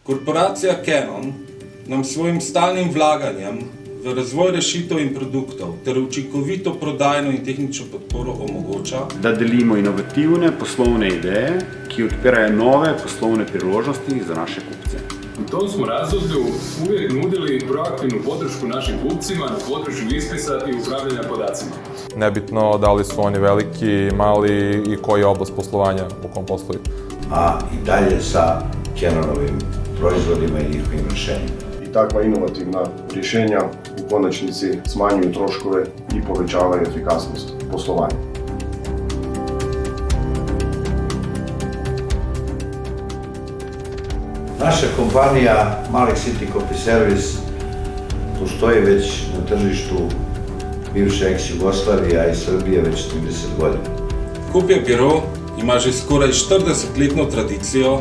Korporacija Canon nam svojim stalnim vlaganjem v razvoj rešitev in produktov ter učinkovito prodajno in tehnično podporo omogoča, da delimo inovativne poslovne ideje, ki odpirajo nove poslovne priložnosti za naše kupce. U tom smo razdoblju uvijek nudili proaktivnu podršku našim kupcima na području ispisa i upravljanja podacima. Nebitno da li su oni veliki, mali i koji je oblast poslovanja u kom posluju. A i dalje sa Canonovim proizvodima i njihovim rješenjima. I takva inovativna rješenja u konačnici smanjuju troškove i povećavaju efikasnost poslovanja. Naša kompanija Malik City Copy Service postoji već na tržištu bivše ex-Jugoslavije, a i Srbije već 30 godina. Kopija Biro ima že skoraj 40-letno tradicijo.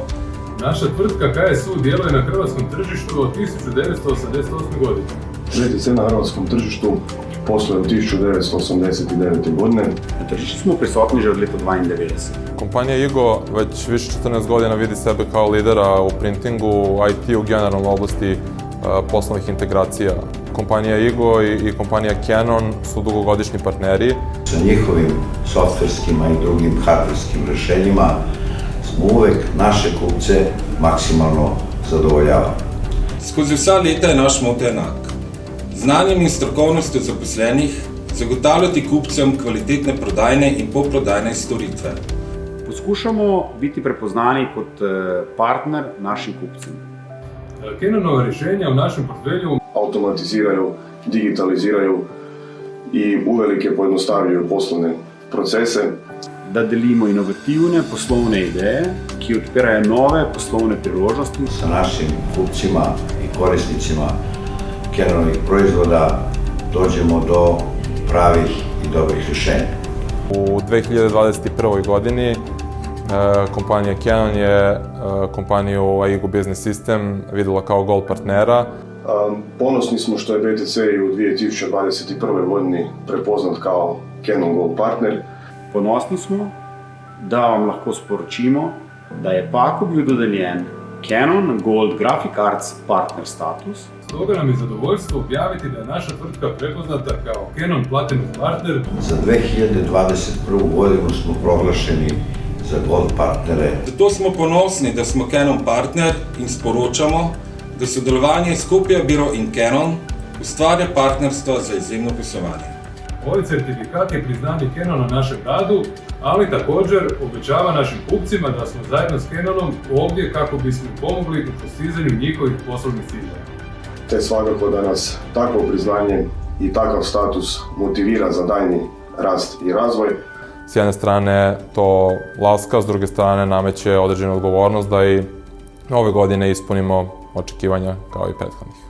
Naša tvrtka KSU djeluje na hrvatskom tržištu od 1988. godine. GTC na hrvatskom tržištu posluje od 1989. godine. Na tržištu smo prisutni že od leta 1992. Kompanija Igo već više 14 godina vidi sebe kao lidera u printingu, IT-u generalno oblasti poslovnih integracija. Kompanija Igo i kompanija Canon su dugogodišnji partneri. Sa njihovim softverskim i drugim hardverskim rješenjima smo uvek naše kupce maksimalno zadovoljavali. Skozi vsa leta je naš moto enak. Znanjem in strokovnostjo zaposlenih zagotavljati kupcem kvalitetne prodajne in poprodajne storitve. Poskušamo biti prepoznani kot partner našim kupcima. Canonova rješenja u našem portfelju Automatiziraju, digitaliziraju i uvelike pojednostavljuju poslovne procese. Da delimo inovativne poslovne ideje, ki odpirajo nove poslovne priložnosti Sa našim kupcima i korisnicima Canonovih proizvoda dođemo do pravih i dobrih rješenja. U 2021. godini kompanija Canon je kompaniju Aigo Business System vidjela kao gold partnera. Ponosni smo što je BTC i u 2021. godini prepoznat kao Canon Gold partner. Ponosni smo, da vam lahko sporočimo, da je Paku bil dodeljen Canon Gold Graphic Arts Partner status. Stoga nam je zadovoljstvo objaviti da je naša tvrtka prepoznata kao Canon Platinum partner. Za 2021. godinu smo proglašeni za Gold partnere. Zato smo ponosni, da smo Canon partner in sporočamo, da sodelovanje s Kopija Biro in Canon ustvarja partnerstva za izjemno poslovanje. Ovaj certifikat je priznanje Canona našem radu, ali također obećava našim kupcima da smo zajedno s Canonom ovdje kako bismo pomogli u postizanju njihovih poslovnih ciljeva. Te svakako da nas takvo priznanje i takav status motivira za daljnji rast i razvoj. S jedne strane to laska, s druge strane nameće određenu odgovornost da i ove godine ispunimo očekivanja kao i prethodnih.